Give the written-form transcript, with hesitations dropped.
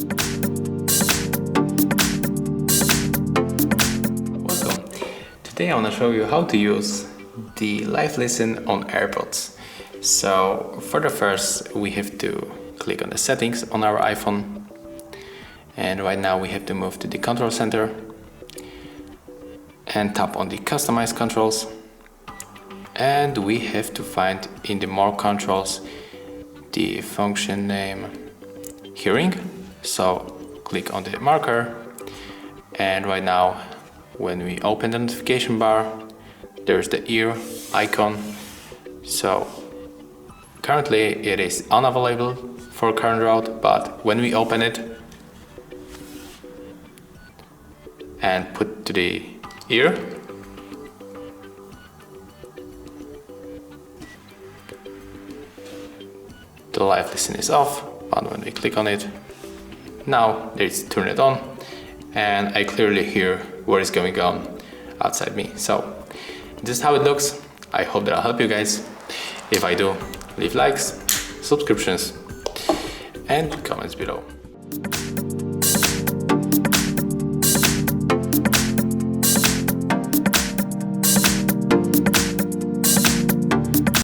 Welcome. Today I want to show you how to use the Live Listen on AirPods. So for the first we have to click on the settings on our iPhone, and right now we have to move to the control center and tap on the customize controls, and we have to find in the more controls the function name hearing. So click on the marker, and right now when we open the notification bar there's the ear icon. So currently it is unavailable for current route, but when we open it and put to the ear, the live listen is off, but when we click on it, now it's turn it on, and I clearly hear what is going on outside me. So this is how it looks. I hope that I'll help you guys. If I do, leave likes, subscriptions, and comments below.